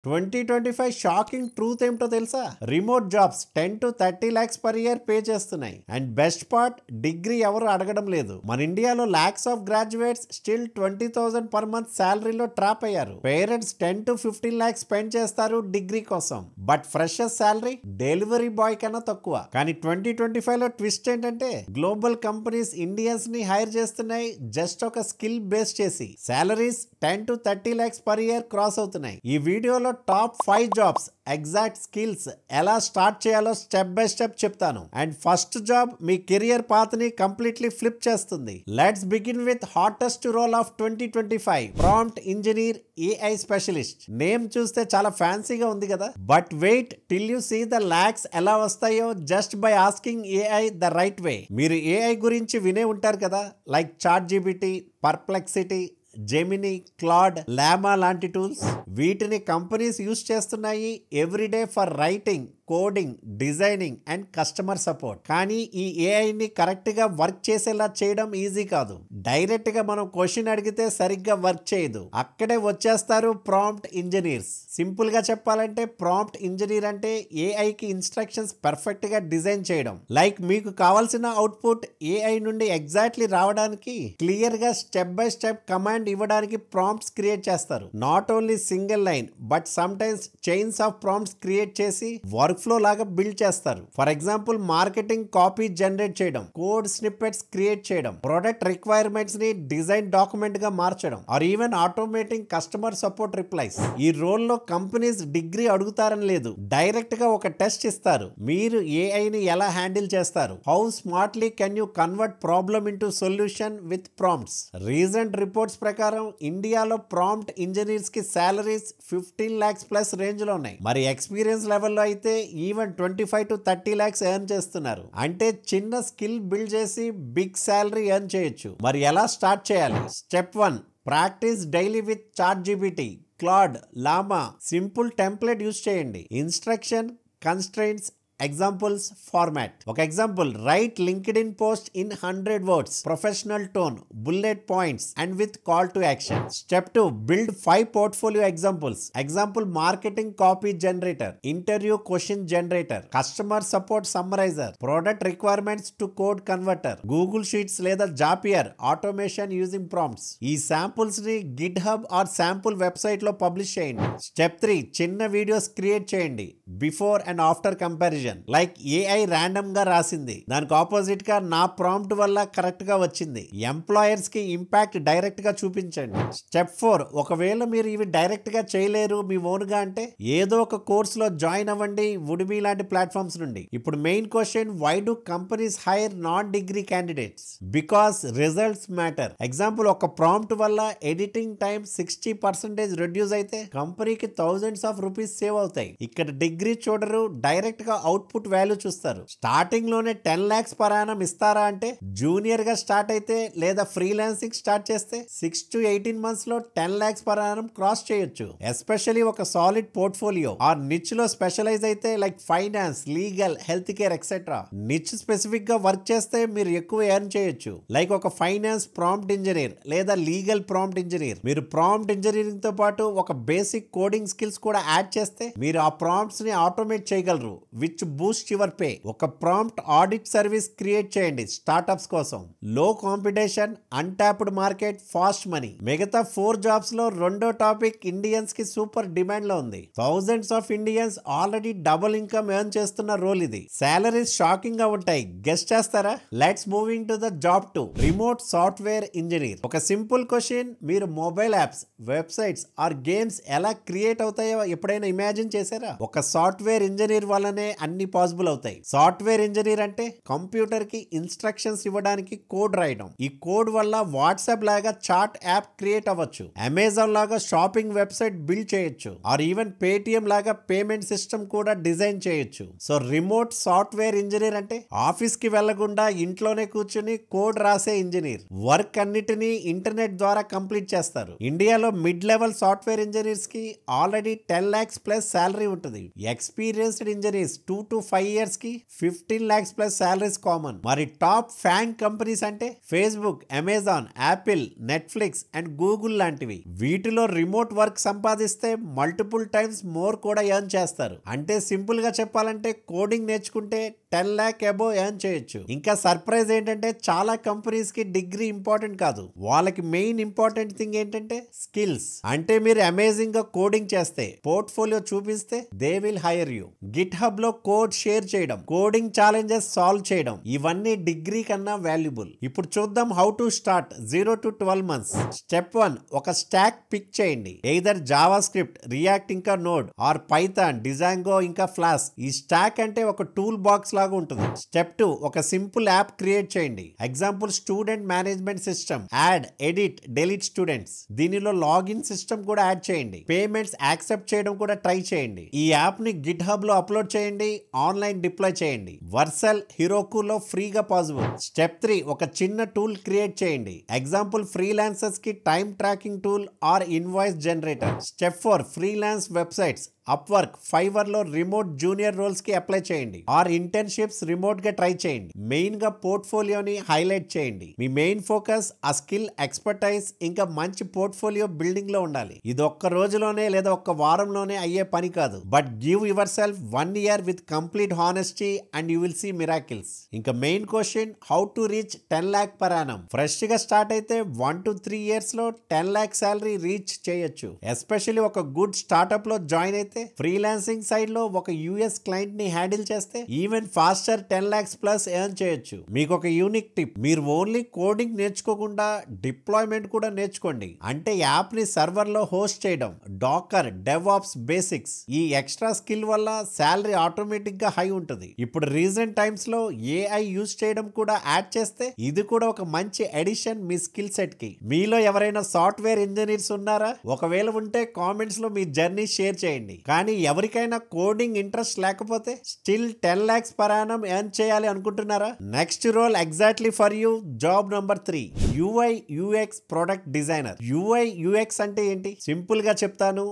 2025 shocking truth ఏమిటో తెలుసా? Remote jobs 10 to 30 lakhs per year pay చేస్తున్నాయి. అండ్ బెస్ట్ పార్ట్, డిగ్రీ ఎవరు అడగడం లేదు. మన ఇండియాలో lakhs of graduates still 20,000 per month శాలరీలో ట్రాప్ అయ్యారు. పేరెంట్స్ 10 to 15 lakhs స్పెండ్ చేస్తారు డిగ్రీ కోసం. But freshers salary delivery boy కన్నా తక్కువ. కానీ 2025 లో ట్విస్ట్ ఏంటంటే, గ్లోబల్ కంపెనీస్ ఇండియన్స్ ని హైర్ చేస్తున్నాయి జస్ట్ ఒక స్కిల్ బేస్ చేసి. Salaries 10 to 30 lakhs per year cross అవుతున్నాయి. ఈ వీడియోలో టాప్ 5 జాబ్స్, ఎగ్జాక్ట్ స్కిల్స్ ఎలా స్టార్ట్ చేయాలో స్టెప్ బై స్టెప్ చెప్తాను. అండ్ ఫస్ట్ జాబ్ మీ కెరియర్ పాత్ ని కంప్లీట్లీ ఫ్లిప్ చేస్తుంది. Let's begin with hottest role of 2025, prompt engineer, AI specialist. Name చూస్తే చాలా ఫ్యాన్సీగా ఉంది కదా, but wait till you see the lakhs ఎలా వస్తాయో just by asking AI the right way. మీరు ఏఐ గురించి వినే ఉంటారు కదా, like ChatGPT, Perplexity, Gemini, Claude, లామా లాంటి టూల్స్. వీటిని కంపెనీస్ యూస్ చేస్తున్నాయి everyday for writing, coding, designing and customer support. కానీ ఈ ఏఐని కరెక్ట్ గా వర్క్ చేసేలా చేయడం ఈజీ కాదు. డైరెక్ట్ గా మనం క్వశ్చన్ అడిగితే సరిగ్గా వర్క్ చేయదు. అక్కడే వచ్చేస్తారు ప్రాంప్ట్ ఇంజనీర్స్. సింపుల్ గా చెప్పాలంటే ప్రాంప్ట్ ఇంజనీర్ అంటే ఏఐకి ఇన్స్ట్రక్షన్స్ పర్ఫెక్ట్ గా డిజైన్ చేయడం. లైక్ మీకు కావాల్సిన అవుట్పుట్ ఏఐ నుండి ఎగ్జాక్ట్లీ రావడానికి క్లియర్ గా స్టెప్ బై స్టెప్ కమాండ్ ఇవ్వడానికి ప్రాంప్ట్స్ క్రియేట్ చేస్తారు. Not only single line but sometimes chains of prompts create చేసి వర్క్ ఫ్లో లాగా బిల్డ్ చేస్తారు. For example marketing copy generate చేయడం, కోడ్ స్నిప్పెట్స్ క్రియేట్ చేయడం, ప్రొడక్ట్ రిక్వైర్మెంట్స్ ని design document గా మార్చడం, or even automating customer support replies. ఈ role లో కంపెనీస్ డిగ్రీ అడుగుతారని లేదు, డైరెక్ట్ గా ఒక టెస్ట్ ఇస్తారు. మీరు ఏఐ ని ఎలా హ్యాండిల్ చేస్తారు? How smartly can you convert problem into solution with prompts. Recent reports ప్రకారం ఇండియాలో ప్రాంప్ట్ ఇంజనీర్స్ కి సాలరీస్ 15 lakhs ప్లస్ రేంజ్ లో ఉన్నాయి. మరి ఎక్స్పీరియన్స్ లెవెల్లో అయితే ఈవెన్ 25 to 30 lakhs ఎర్న్ చేస్తున్నారు. అంటే చిన్న స్కిల్ బిల్డ్ చేసి బిగ్ శాలరీ ఎర్న్ చేయొచ్చు. మరి ఎలా స్టార్ట్ చేయాలి? Step 1, practice daily with ChatGPT, Claude, Llama. Simple template use చేయండి. Instruction, constraints, examples, format. ఒక example, write LinkedIn post in 100 words, professional tone, bullet points and with call to action. Step 2, build 5 portfolio examples. Example, marketing copy generator, interview question generator, customer support summariser, product requirements to code converter, Google sheets లేదా Zapier, automation using prompts. ఈ samples ని GitHub or sample website లో publish చేయండి. Step 3, చిన్న videos create చేయండి, before and after comparison. Like AI random గా రాసింది, దానికి ఆపోజిట్ గా నా ప్రాంప్ట్ వల్ల కరెక్ట్ గా వచ్చింది. ఎంప్లాయర్స్ కి ఇంపాక్ట్ డైరెక్ట్ గా చూపించండి. స్టెప్ 4, ఒకవేళ మీరు ఇవి డైరెక్ట్ గా చేయలేరు మీ ఓన్ గా అంటే ఏదో ఒక కోర్స్ లో జాయిన్ అవ్వండి, వుడ్బీ లాంటి ప్లాట్ఫామ్స్ నుండి. ఇప్పుడు main question, why do companies hire non degree candidates? Because results matter. Example, ఒక ప్రాంప్ట్ వల్ల ఎడిటింగ్ టైం 60% రెడ్యూస్ అయితే కంపెనీకి thousands of rupees సేవ్ అవుతాయి. ఇక్కడ డిగ్రీ చూడరు, డైరెక్ట్ గా అవుట్పుట్ వాల్యూ చూస్తారు. స్టార్టింగ్ లోనే 10 lakhs per annum ఇస్తారా అంటే, జూనియర్ గా స్టార్ట్ అయితే లేదా ఫ్రీలాన్సింగ్ స్టార్ట్ చేస్తే 6 to 18 months లో 10 lakhs per annum క్రాస్ చేయొచ్చు. ఎస్పెషల్లీ ఒక సాలిడ్ పోర్ట్ఫోలియో ఆర్ నిచ్ లో స్పెషలైజ్ అయితే, like finance, legal, health care etcetera. Niche specific గా వర్క్ చేస్తే మీరు ఎక్కువ ఎర్న్ చేయొచ్చు. లైక్ ఒక ఫైనాన్స్ ప్రాంప్ట్ ఇంజనీర్ లేదా లీగల్ ప్రాంప్ట్ ఇంజనీర్. మీరు ప్రాంప్ట్ ఇంజనీరింగ్ తో పాటు ఒక బేసిక్ కోడింగ్ స్కిల్స్ కూడా యాడ్ చేస్తే మీరు ఆ ప్రాంప్ట్స్ ని ఆటోమేట్ చేయగలరు, విచ్ బూస్ట్ యువర్ పే. ఒక ప్రాంప్ట్ ఆడిట్ సర్వీస్ క్రియేట్ చేయండి స్టార్టప్స్ కోసం. లో competition, untapped market, fast money. మిగతా 4 జాబ్స్ లో రెండో టాపిక్ ఇండియన్స్ కి సూపర్ డిమాండ్ లో ఉంది. Thousands of Indians already double income earn చేస్తున్న రోల్ ఇది. సాలరీస్ షాకింగ్ గా ఉంటాయి. గెస్ చేస్తారా? Let's moving to the job 2, remote software engineer. ఒక సింపుల్ క్వశ్చన్, మీరు mobile apps, websites or games ఎలా క్రియేట్ అవుతాయో ఎప్పుడైనా ఇమాజిన్ చేశారా? ఒక సాఫ్ట్వేర్ ఇంజనీర్ వల్లనే అన్ని పాసిబుల్ అవుతాయి. సాఫ్ట్వేర్ ఇంజనీర్ అంటే కంప్యూటర్ కి ఇన్స్ట్రక్షన్స్ ఇవ్వడానికి కోడ్ రాయడం. ఈ కోడ్ వల్ల వాట్సాప్ లాగా చాట్ యాప్ క్రియేట్ అవ్వచ్చు, అమెజాన్ లాగా షాపింగ్ వెబ్సైట్ బిల్డ్ చేయొచ్చు, ఆర్ ఈవెన్ పేటిఎం లాగా పేమెంట్ సిస్టమ్ కూడా డిజైన్ చేయొచ్చు. సో రిమోట్ సాఫ్ట్వేర్ ఇంజనీర్ అంటే ఆఫీస్ కి వెళ్లకుండా ఇంట్లోనే కూర్చుని కోడ్ రాసే ఇంజనీర్. వర్క్ అన్నిటినీ ఇంటర్నెట్ ద్వారా కంప్లీట్ చేస్తారు. ఇండియాలో మిడ్ లెవెల్ సాఫ్ట్వేర్ ఇంజనీర్స్ కి ఆల్రెడీ 10 lakhs ప్లస్ శాలరీ ఉంటుంది. ఎక్స్పీరియన్స్డ్ ఇంజనీర్స్ 2 to 5 years కి 15 lakhs plus salaries కామన్. మరి టాప్ ఫ్యాంగ్ కంపెనీస్ అంటే Facebook, Amazon, Apple, Netflix and Google లాంటివి. వీటిలో రిమోట్ వర్క్ సంపాదిస్తే మల్టిపుల్ టైమ్స్ మోర్ కూడా ఎర్న్ చేస్తారు. అంటే సింపుల్ గా చెప్పాలంటే కోడింగ్ నేర్చుకుంటే 10 lakh అబోవ్ ఎర్న్ చేయొచ్చు. ఇంకా సర్ప్రైజ్ ఏంటంటే చాలా కంపెనీస్ కి డిగ్రీ ఇంపార్టెంట్ కాదు, వాళ్ళకి మెయిన్ ఇంపార్టెంట్ థింగ్ ఏంటంటే స్కిల్స్. అంటే మీరు అమేజింగ్ గా కోడింగ్ చేస్తే, పోర్ట్ఫోలియో చూపిస్తే they will hire you. GitHub లో కోడ్ షేర్ చేయడం, కోడింగ్ ఛాలెంజెస్ సాల్వ్ చేయడం, ఇవన్నీ డిగ్రీ కన్నా వాల్యుబుల్. ఇప్పుడు చూద్దాం how to start 0 to 12 months. Step 1, ఒక స్టాక్ పిక్ చేయండి. ఎయిదర్ జావా స్క్రిప్ట్, రియాక్ట్ ఇంకా నోడ్, ఆర్ పైథాన్, డిజాంగో ఇంకా ఫ్లాష్. ఈ స్టాక్ అంటే ఒక టూల్ బాక్స్ లాగా ఉంటుంది. స్టెప్ 2, ఒక సింపుల్ యాప్ క్రియేట్ చేయండి. Example student management system. Add, edit, delete students. దీనిలో లాగిన్ సిస్టమ్ కూడా యాడ్ చేయండి. పేమెంట్స్ యాక్సెప్ట్ చేయడం కూడా ట్రై చేయండి. ఈ యాప్ ని గిట్ హబ్ లో అప్లోడ్ చేయండి, ఆన్లైన్ డిప్లాయ్ చేయండి. వర్సల్, హిరోకు లో ఫ్రీగా పాసిబుల్. స్టెప్ 3, ఒక చిన్న టూల్ క్రియేట్ చేయండి. ఎగ్జాంపుల్ ఫ్రీలాన్సర్స్ కి time tracking tool or invoice generator. Step 4, freelance websites. Upwork, Fiverr లో రిమోట్ జూనియర్ రోల్స్ కి అప్లై చేయండి, ఆర్ ఇంటర్న్షిప్స్ రిమోట్ గా ట్రై చేయండి. మెయిన్ గా పోర్ట్ఫోలియోని హైలైట్ చేయండి. మీ మెయిన్ ఫోకస్ ఆ స్కిల్, ఎక్స్పర్టైజ్ ఇంకా మంచి పోర్ట్ఫోలియో బిల్డింగ్ లో ఉండాలి. ఇది ఒక్క రోజులోనే లేదా ఒక్క వారంలోనే అయ్యే పని కాదు. But give yourself 1 year with complete honesty and you will see miracles. ఇంకా main question, how to reach 10 lakh per annum. Fresh గా స్టార్ట్ అయితే 1 to 3 years లో 10 lakh సాలరీ రీచ్ చేయొచ్చు. ఎస్పెషల్లీ ఒక గుడ్ స్టార్ట్అప్ లో join అయితే, freelancing side లో ఒక యూఎస్ క్లయింట్ ని హ్యాండిల్ చేస్తే even faster 10 lakhs plus earn చేయొచ్చు. మీకు ఒక యూనిక్ టిప్, మీరు ఓన్లీ కోడింగ్ నేర్చుకోకుండా డిప్లాయ్మెంట్ కూడా నేర్చుకోండి. అంటే యాప్ ని సర్వర్ లో హోస్ట్ చేయడం, డాకర్, డెవాప్స్ బేసిక్స్. ఈ ఎక్స్ట్రా స్కిల్ వల్ల శాలరీ ఆటోమేటిక్ గా హై ఉంటుంది. ఇప్పుడు రీసెంట్ టైమ్స్ లో ఏఐ యూజ్ చేయడం కూడా యాడ్ చేస్తే ఇది కూడా ఒక మంచి ఎడిషన్ మీ స్కిల్ సెట్ కి. మీలో ఎవరైనా సాఫ్ట్వేర్ ఇంజనీర్స్ ఉన్నారా? ఒకవేళ ఉంటే కామెంట్స్ లో మీ జర్నీ షేర్ చేయండి. కానీ ఎవరికైనా కోడింగ్ ఇంట్రెస్ట్ లేకపోతే still 10 lakhs per annum earn చేయాలి అనుకుంటున్నారా? Next role exactly for you. Job number 3, UI UX product designer. UI UX అంటే ఏంటి? సింపుల్ గా చెప్తాను.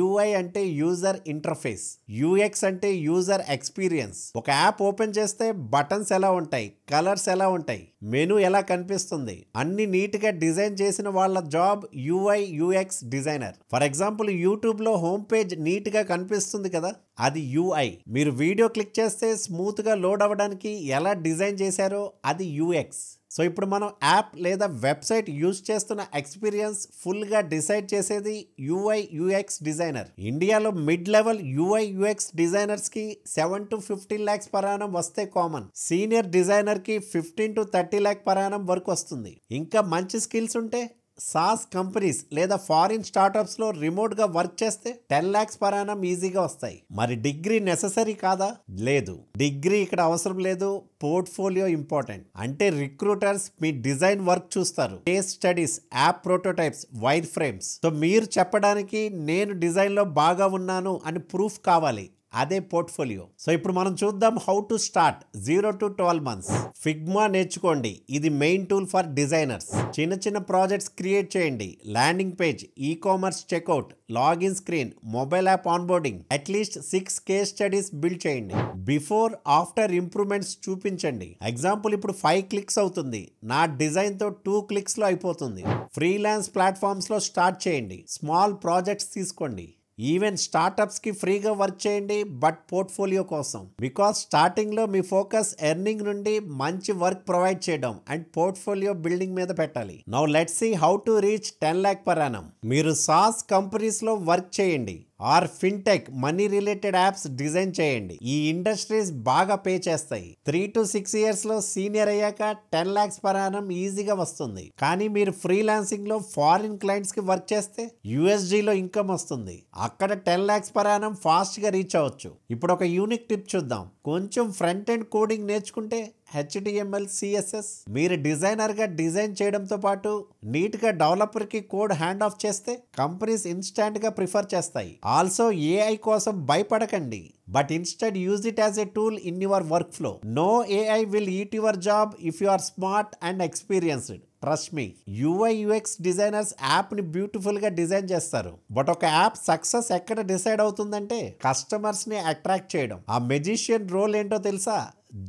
UI అంటే యూజర్ ఇంటర్ఫేస్, UX అంటే యూజర్ ఎక్స్పీరియన్స్. ఒక యాప్ ఓపెన్ చేస్తే బటన్స్ ఎలా ఉంటాయి, కలర్స్ ఎలా ఉంటాయి, మెనూ ఎలా కనిపిస్తుంది, అన్ని నీట్ గా డిజైన్ చేసిన వాళ్ళ job UI UX designer. For example YouTube లో హోమ్ పేజ్ నీట్ గా కనిపిస్తుంది కదా, అది UI. మీరు వీడియో క్లిక్ చేస్తే స్మూత్ గా లోడ్ అవ్వడానికి ఎలా డిజైన్ చేశారో అది UX. సో ఇప్పుడు మనం యాప్ లేదా వెబ్సైట్ యూజ్ చేస్తున్న ఎక్స్పీరియన్స్ ఫుల్ గా డిసైడ్ చేసేది UI UX డిజైనర్. ఇండియాలో mid level UI UX designers కి 7 to 15 lakhs per annum వస్తే కామన్. సీనియర్ డిజైనర్ కి 15 to 30 lakh per annum వరకు వస్తుంది. ఇంకా మంచి స్కిల్స్ ఉంటే సాస్ కంపెనీస్ లేదా ఫారిన్ స్టార్టప్స్ లో రిమోట్ గా వర్క్ చేస్తే 10 lakhs per annum ఈజీగా వస్తాయి. మరి డిగ్రీ నెససరీ కాదా? లేదు, డిగ్రీ ఇక్కడ అవసరం లేదు. Portfolio important. అంటే రిక్రూటర్స్ మీ డిజైన్ వర్క్ చూస్తారు, case studies, app prototypes, wire frames. So మీరు చెప్పడానికి నేను డిజైన్ లో బాగా ఉన్నాను అని ప్రూఫ్ కావాలి, అదే పోర్ట్ఫోలియో. సో ఇప్పుడు మనం చూద్దాం how to start 0 to 12 months. Figma నేర్చుకోండి, ఇది మెయిన్ టూల్ ఫర్ డిజైనర్స్. చిన్న చిన్న ప్రాజెక్ట్స్ క్రియేట్ చేయండి. Landing page, e commerce checkout, login screen, mobile app onboarding. At least 6 case studies build చేయండి. బిఫోర్ ఆఫ్టర్ ఇంప్రూవ్మెంట్స్ చూపించండి. ఎగ్జాంపుల్ ఇప్పుడు 5 clicks అవుతుంది, నా డిజైన్ తో 2 clicks లో అయిపోతుంది. ఫ్రీలాన్స్ ప్లాట్ఫామ్స్ లో స్టార్ట్ చేయండి. స్మాల్ ప్రాజెక్ట్స్ తీసుకోండి. ఈవెన్ స్టార్టప్స్ కి ఫ్రీగా వర్క్ చేయండి, బట్ పోర్ట్ఫోలియో కోసం. బికాస్ స్టార్టింగ్ లో మీ ఫోకస్ ఎర్నింగ్ నుండి మంచి వర్క్ ప్రొవైడ్ చేయడం అండ్ పోర్ట్ఫోలియో బిల్డింగ్ మీద పెట్టాలి. Now let's see how to reach 10 lakh per annum. మీరు సాస్ కంపెనీస్ లో వర్క్ చేయండి, or fintech, money related apps design చేయండి. ఈ ఇండస్ట్రీస్ బాగా పే చేస్తాయి. 3 to 6 years లో సీనియర్ అయ్యాక 10 lakhs per annum ఈజీగా వస్తుంది. కానీ మీరు ఫ్రీలాన్సింగ్ లో ఫారిన్ క్లయింట్స్ కి వర్క్ చేస్తే USD లో ఇన్కమ్ వస్తుంది. అక్కడ 10 lakhs per annum ఫాస్ట్ గా రీచ్ అవ్వచ్చు. ఇప్పుడు ఒక యూనిక్ టిప్ చూద్దాం. కొంచెం ఫ్రంట్ ఎండ్ కోడింగ్ నేర్చుకుంటే HTML, CSS మీరు డిజైనర్ గా డిజైన్ చేయడంతో పాటు నీట్ గా డెవలపర్ కి కోడ్ హ్యాండ్ ఆఫ్ చేస్తే కంపెనీస్ ఇన్స్టాంట్ గా ప్రిఫర్ చేస్తాయి. ఆల్సో AI కోసం భయపడకండి, but instead use it as a tool in your workflow. No AI will eat your job if you are smart and experienced. Trust me. UI UX designers app ని beautiful గా design చేస్తారు. But ఒక app success ఎక్కడ decide అవుతుందంటే customers ని attract చేయడం. ఆ magician role ఏంటో తెలుసా?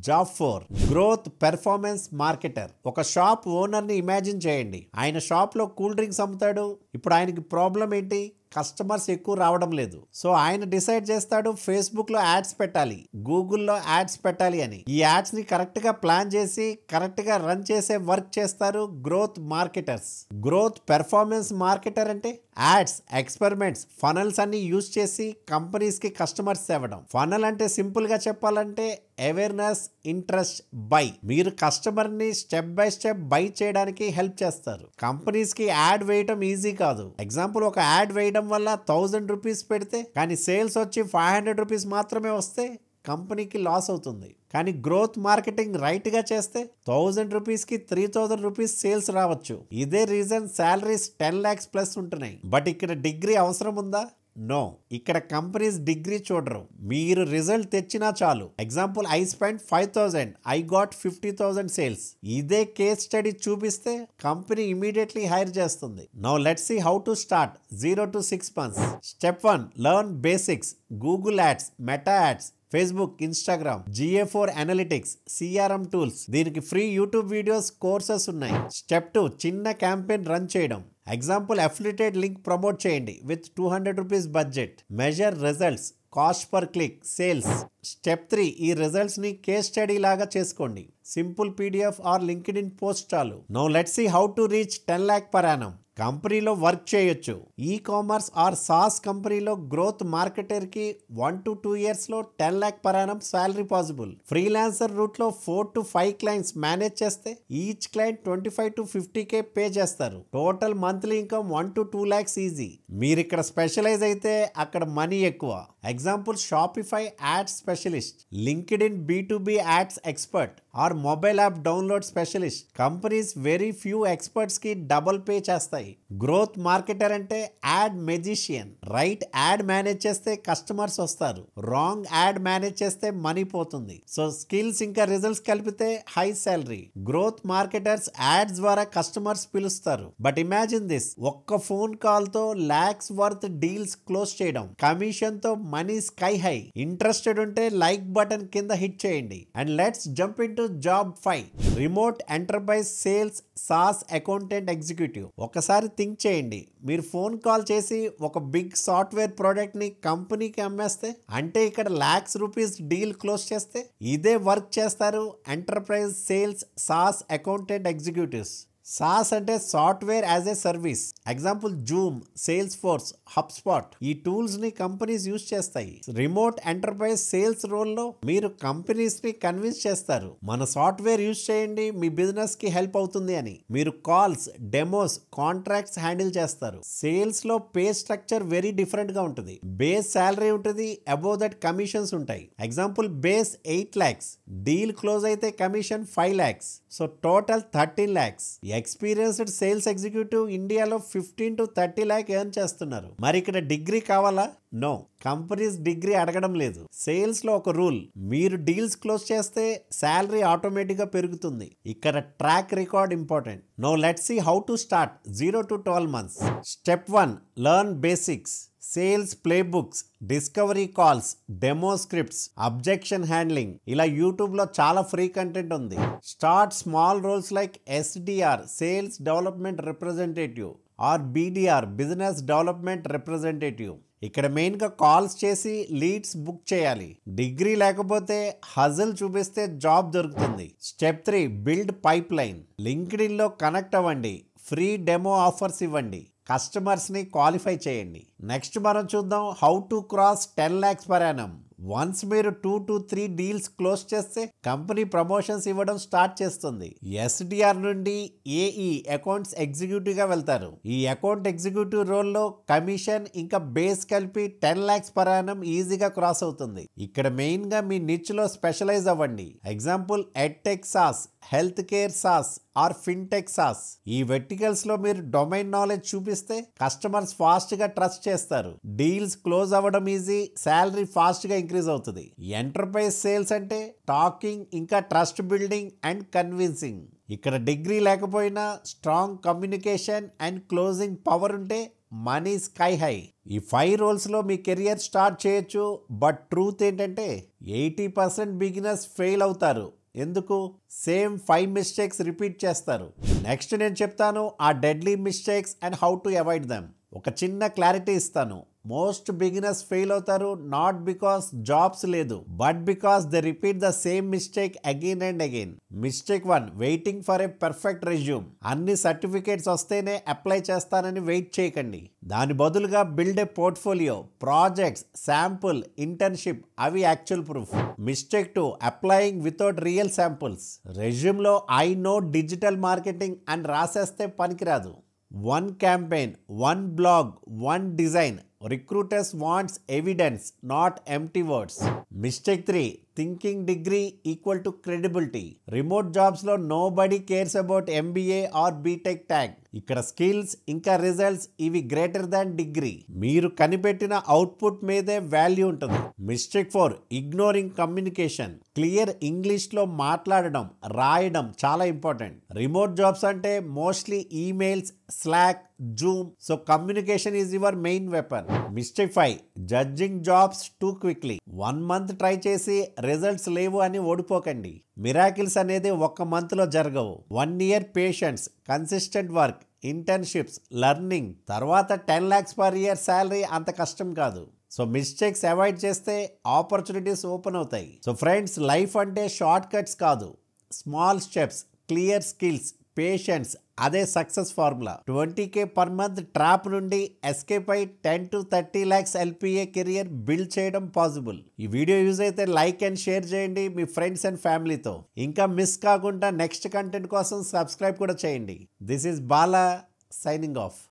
Job 4 growth performance marketer. ఒక షాప్ ఓనర్ ని ఇమాజిన్ చేయండి. ఆయన షాప్ లో కూల్ డ్రింక్స్ అమ్ముతాడు. ఇప్పుడు ఆయనకి ప్రాబ్లం ఏంటి? కస్టమర్స్ ఎక్కువ రావడం లేదు. సో ఆయన డిసైడ్ చేస్తాడు ఫేస్బుక్ లో యాడ్స్ పెట్టాలి, గూగుల్లో యాడ్స్ పెట్టాలి అని. ఈ యాడ్స్ ని కరెక్ట్ గా ప్లాన్ చేసి కరెక్ట్ గా రన్ చేసే వర్క్ చేస్తారు growth marketers. Growth performance marketer అంటే యాడ్స్, ఎక్స్పెరిమెంట్స్, ఫనల్స్ అన్ని యూజ్ చేసి కంపెనీస్ కి కస్టమర్స్ తేవడం. ఫనల్ అంటే సింపుల్ గా చెప్పాలంటే అవేర్నెస్, ఇంట్రెస్ట్, బై. మీరు కస్టమర్ ని స్టెప్ బై స్టెప్ బై చేయడానికి హెల్ప్ చేస్తారు. కంపెనీస్ కి యాడ్ వేయడం ఈజీ కాదు. ఎగ్జాంపుల్, ఒక యాడ్ వేయడం వల్ల 1000 రూపీస్ పెడితే కానీ సేల్స్ వచ్చి 500 రూపీస్ మాత్రమే వస్తే కంపెనీకి లాస్ అవుతుంది. కానీ గ్రోత్ మార్కెటింగ్ రైట్ గా చేస్తే 1000 రూపీస్ కి 3000 రూపీస్ సేల్స్ రావచ్చు. ఇదే రీజన్ శాలరీస్ 10 lakhs ప్లస్ ఉంటున్నాయి. బట్ ఇక్కడ డిగ్రీ అవసరం ఉందా? నో. ఇక్కడ కంపెనీస్ డిగ్రీ చూడరు. మీరు రిజల్ట్ తెచ్చినా చాలు. Example, I spend 5000, I got 50,000 sales. ఇదే కేస్ స్టడీ చూపిస్తే కంపెనీ ఇమీడియట్లీ హైర్ చేస్తుంది. Now let's see how to start 0 to 6 months. Step 1, learn basics. Google ads, Meta ads, Facebook, Instagram, GA4 analytics, CRM tools. దీనికి free YouTube videos, courses ఉన్నాయి. Step 2, చిన్న campaign run చేయడం. Example, affiliated link promote చేయండి with 200 rupees budget. Measure results, cost per click, sales. Step 3, ఈ results ని case study లాగా చేసుకోండి. Simple PDF or LinkedIn post చాలు. Now let's see how to reach 10 lakh per annum. కంపెనీలో work చేయొచ్చు. E commerce or SaaS కంపెనీలో growth marketer కి 1 to 2 years లో 10 lakh per annum salary possible. Freelancer route లో 4 to 5 clients manage చేస్తే each client 25 to 50K pay చేస్తారు. Total monthly income 1 to 2 lakhs easy. మీరు ఇక్కడ స్పెషలైజ్ అయితే అక్కడ మనీ ఎక్కువ. Example, Shopify ads specialist, LinkedIn B2B ads expert or mobile app download specialist. Companies very few experts కి double pay చేస్తాయి. Growth marketer అంటే ad magician. Right ad manage చేస్తే customers వస్తారు. రాంగ్ యాడ్ మేనేజ్ చేస్తే money పోతుంది. So skills ఇంకా results కలిపితే high salary. Growth marketers ads ద్వారా కస్టమర్స్ పిలుస్తారు. బట్ ఇమాజిన్ దిస్, ఒక్క ఫోన్ కాల్ తో లాక్స్ వర్త్ డీల్స్ క్లోజ్ చేయడం. కమిషన్ తో మనీ స్కై హై. ఇంట్రెస్టెడ్ ఉంటే లైక్ బటన్ కింద హిట్ చేయండి. And let's jump in to job 5, remote enterprise sales SaaS accountant executive. ఒకసారి థింక్ చేయండి, మీరు ఫోన్ కాల్ చేసి ఒక బిగ్ సాఫ్ట్వేర్ ప్రోడక్ట్ ని కంపెనీకి అమ్మేస్తే, అంటే ఇక్కడ lakhs రూపీస్ డీల్ క్లోజ్ చేస్తే, ఇదే వర్క్ చేస్తారు enterprise sales SaaS accountant executives. SaaS అంటే software as a service. Example, Zoom, Salesforce, HubSpot. ఈ టూల్స్ ని కంపెనీస్ యూజ్ చేస్తాయి. రిమోట్ ఎంటర్ప్రైజ్ సేల్స్ రోల్ లో మీరు కంపెనీస్ ని కన్విన్స్ చేస్తారు, మన సాఫ్ట్వేర్ యూజ్ చేయండి, మీ బిజినెస్ కి హెల్ప్ అవుతుంది అని. మీరు కాల్స్, డెమోస్, కాంట్రాక్ట్స్ హ్యాండిల్ చేస్తారు. సేల్స్ లో పే స్ట్రక్చర్ వెరీ డిఫరెంట్ గా ఉంటుంది. బేస్ శాలరీ ఉంటుంది, అబోవ్ దట్ కమిషన్స్ ఉంటాయి. Example, base 8 lakhs, deal close అయితే commission 5 lakhs. So total 13 lakhs. Experienced sales executive ఇండియాలో 15 to 30 lakh ఎర్న్ చేస్తున్నారు. మరి ఇక్కడ డిగ్రీ కావాలా? నో. కంపెనీస్ డిగ్రీ అడగడం లేదు. సేల్స్ లో ఒక రూల్, మీరు డీల్స్ క్లోజ్ చేస్తే శాలరీ ఆటోమేటిక్ గా పెరుగుతుంది. ఇక్కడ track record important. Now let's see how to start 0 to 12 months. Step 1, learn basics. Sales playbooks, discovery calls, demo scripts, objection handling. ఇలా యూట్యూబ్ లో చాలా ఫ్రీ కంటెంట్ ఉంది. Start small roles like SDR, sales development representative, or BDR, business development representative. ఇక్కడ main గా calls చేసి leads book చేయాలి. Degree లేకపోతే hustle చూపిస్తే జాబ్ దొరుకుతుంది. Step 3, build pipe line. LinkedIn లో కనెక్ట్ అవ్వండి, ఫ్రీ డెమో ఆఫర్స్ ఇవ్వండి, కస్టమర్స్ ని క్వాలిఫై చేయండి. నెక్స్ట్ మనం చూద్దాం how to cross 10 lakhs per annum. Once మీరు 2 to 3 డీల్స్ క్లోజ్ చేస్తే కంపెనీ ప్రమోషన్స్ ఇవ్వడం స్టార్ట్ చేస్తుంది. SDR నుండి AE, అకౌంట్స్ ఎగ్జిక్యూటివ్ గా వెళ్తారు. ఈ అకౌంట్ ఎగ్జిక్యూటివ్ రోల్ లో కమిషన్ ఇంకా బేస్ కలిపి 10 lakhs per annum ఈజీగా క్రాస్ అవుతుంది. ఇక్కడ మెయిన్ గా మీ నిచ్ లో స్పెషలైజ్ అవ్వండి. Example, edtech SaaS, healthcare SaaS or fintech SaaS. ఈ వెర్టికల్స్ లో మీరు డొమైన్ నాలెడ్జ్ చూపిస్తే కస్టమర్స్ ఫాస్ట్ గా ట్రస్ట్ చేస్తారు. డీల్స్ క్లోజ్ అవ్వడం ఈజీ, శాలరీ ఫాస్ట్ గా ఇంక్రీజ్ అవుతుంది. ఎంటర్ప్రైజ్ సేల్స్ అంటే టాకింగ్ ఇంకా ట్రస్ట్ బిల్డింగ్ అండ్ కన్విన్సింగ్. ఇక్కడ డిగ్రీ లేకపోయినా strong communication and closing power ఉంటే మనీ స్కై హై. ఈ 5 రోల్స్లో మీ కెరియర్ స్టార్ట్ చేయొచ్చు. బట్ ట్రూత్ ఏంటంటే 80% బిగినర్స్ ఫెయిల్ అవుతారు. ఎందుకు? సేమ్ 5 మిస్టేక్స్ రిపీట్ చేస్తారు. నెక్స్ట్ నేను చెప్తాను ఆ deadly mistakes and how to avoid them. ఒక చిన్న క్లారిటీ ఇస్తాను. మోస్ట్ బిగినర్స్ ఫెయిల్ అవుతారు నాట్ బికాస్ జాబ్స్ లేదు, but because they repeat the same mistake again and again. Mistake 1, waiting for a perfect resume. అన్ని certificates వస్తేనే apply చేస్తానని wait చేయకండి. దాని బదులుగా build a portfolio, projects, sample, internship, అవి actual proof. Mistake 2, applying without real samples. రెజ్యూమ్లో I no digital marketing అని రాసేస్తే పనికిరాదు. 1 campaign, 1 blog, 1 design. Recruiters wants evidence, not empty words. Mistake 3, thinking degree equal to credibility. Remote jobs లో nobody cares about MBA or BTech tag. ఇక్కడ skills ఇంకా results ఇవి greater than degree. మీరు కనిపెట్టిన output మీదే value ఉంటుంది. Mistake 4, ignoring communication. Clear ఇంగ్లీష్లో మాట్లాడడం, రాయడం చాలా ఇంపార్టెంట్. రిమోట్ జాబ్స్ అంటే mostly emails, slack, Zoom. So communication is your main weapon. Mistake 5, judging jobs two quickly. 1 month try చేసి రిజల్ట్స్ లేవు అని ఓడిపోకండి. మిరాకిల్స్ అనేది 1 monthలో జరగవు. 1 year patience, consistent work, internships, learning, తర్వాత 10 lakhs per year శాలరీ అంత కష్టం కాదు. సో మిస్టేక్స్ అవాయిడ్ చేస్తే ఆపర్చునిటీస్ ఓపెన్ అవుతాయి. సో ఫ్రెండ్స్, లైఫ్ అంటే షార్ట్ కట్స్ కాదు, small steps, clear skills, patience, అదే success formula. 20K per month trap నుండి ఎస్కేప్ అయి 10 to 30 lakhs LPA career build చేయడం పాసిబుల్. ఈ వీడియో యూజ్ అయితే లైక్ అండ్ షేర్ చేయండి మీ ఫ్రెండ్స్ అండ్ ఫ్యామిలీతో. ఇంకా మిస్ కాకుండా నెక్స్ట్ కంటెంట్ కోసం సబ్స్క్రైబ్ కూడా చేయండి. This is Bala signing off.